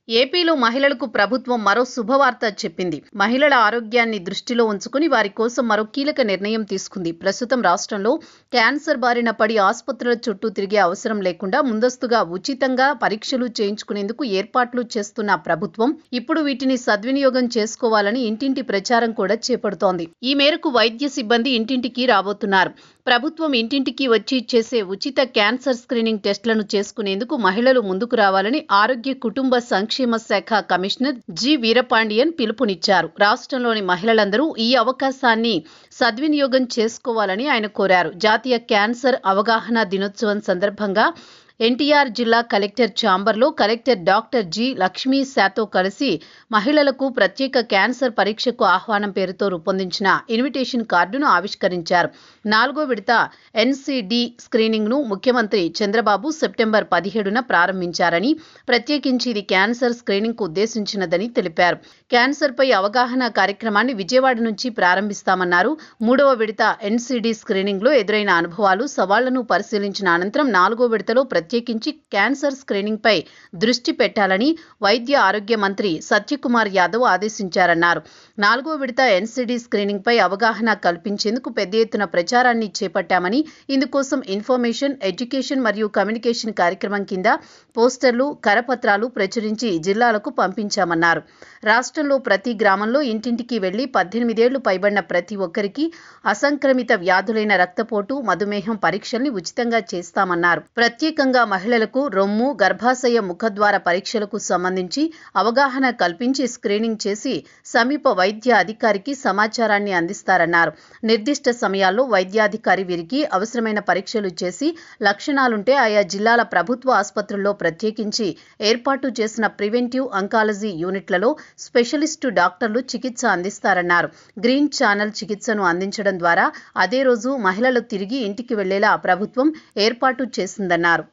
ఏపీలో మహిళలకు ప్రభుత్వం మరో శుభవార్త చెప్పింది. మహిళల ఆరోగ్యాన్ని దృష్టిలో ఉంచుకుని వారి కోసం మరో కీలక నిర్ణయం తీసుకుంది. ప్రస్తుతం రాష్ట్రంలో క్యాన్సర్ బారిన పడి ఆసుపత్రుల చుట్టూ తిరిగే అవసరం లేకుండా ముందస్తుగా ఉచితంగా పరీక్షలు చేయించుకునేందుకు ఏర్పాట్లు చేస్తున్న ప్రభుత్వం ఇప్పుడు వీటిని సద్వినియోగం చేసుకోవాలని ఇంటింటి ప్రచారం కూడా చేపడుతోంది. ఈ మేరకు వైద్య సిబ్బంది ఇంటింటికి రాబోతున్నారు. ప్రభుత్వం ఇంటింటికి వచ్చి చేసే ఉచిత క్యాన్సర్ స్క్రీనింగ్ టెస్టులను చేసుకునేందుకు మహిళలు ముందుకు రావాలని ఆరోగ్య కుటుంబ సంక్షేమ శాఖ కమిషనర్ జి వీరపాండియన్ పిలుపునిచ్చారు. రాష్ట్రంలోని మహిళలందరూ ఈ అవకాశాన్ని సద్వినియోగం చేసుకోవాలని ఆయన కోరారు. జాతీయ క్యాన్సర్ అవగాహన దినోత్సవం సందర్భంగా ఎన్టీఆర్ జిల్లా కలెక్టర్ ఛాంబర్లో కలెక్టర్ డాక్టర్ జి లక్ష్మీ శాతో కలిసి మహిళలకు ప్రత్యేక క్యాన్సర్ పరీక్షకు ఆహ్వానం పేరుతో రూపొందించిన ఇన్విటేషన్ కార్డును ఆవిష్కరించారు. 4వ విడత ఎన్సిడి స్క్రీనింగ్ను ముఖ్యమంత్రి చంద్రబాబు సెప్టెంబర్ 17న ప్రారంభించారని, ప్రత్యేకించి ఇది క్యాన్సర్ స్క్రీనింగ్కు ఉద్దేశించినదని తెలిపారు. క్యాన్సర్పై అవగాహన కార్యక్రమాన్ని విజయవాడ నుంచి ప్రారంభిస్తామన్నారు. 3వ విడత ఎన్సిడి స్క్రీనింగ్లో ఎదురైన అనుభవాలు, సవాళ్లను పరిశీలించిన అనంతరం 4వ విడతలో ప్రత్యేకించి క్యాన్సర్ స్క్రీనింగ్ పై దృష్టి పెట్టాలని వైద్య ఆరోగ్య మంత్రి సత్యకుమార్ యాదవ్ ఆదేశించారన్నారు. 4వ విడత ఎన్సిడి స్క్రీనింగ్ పై అవగాహన కల్పించేందుకు పెద్ద ఎత్తున ప్రచారాన్ని చేపట్టామని, ఇందుకోసం ఇన్ఫర్మేషన్, ఎడ్యుకేషన్ మరియు కమ్యూనికేషన్ కార్యక్రమం కింద పోస్టర్లు, కరపత్రాలు ప్రచురించి జిల్లాలకు పంపించామన్నారు. రాష్ట్రంలో ప్రతి గ్రామంలో ఇంటింటికి వెళ్లి 18 ఏళ్లు పైబడిన ప్రతి ఒక్కరికి అసంక్రమిత వ్యాధులైన రక్తపోటు, మధుమేహం పరీక్షల్ని ఉచితంగా చేస్తామన్నారు. ప్రత్యేకంగా మహిళలకు రొమ్ము, గర్భాశయ ముఖద్వార పరీక్షలకు సంబంధించి అవగాహన కల్పించి స్క్రీనింగ్ చేసి సమీప వైద్య అధికారికి సమాచారాన్ని అందిస్తారన్నారు. నిర్దిష్ట సమయాల్లో వైద్యాధికారి వీరికి అవసరమైన పరీక్షలు చేసి లక్షణాలుంటే ఆయా జిల్లాల ప్రభుత్వ ఆసుపత్రుల్లో ప్రత్యేకించి ఏర్పాటు చేసిన ప్రివెంటివ్ అంకాలజీ యూనిట్లలో స్పెషలిస్టు డాక్టర్లు చికిత్స అందిస్తారన్నారు. గ్రీన్ ఛానల్ చికిత్సను అందించడం ద్వారా అదే రోజు మహిళలు తిరిగి ఇంటికి వెళ్లేలా ప్రభుత్వం ఏర్పాటు చేసిందన్నారు.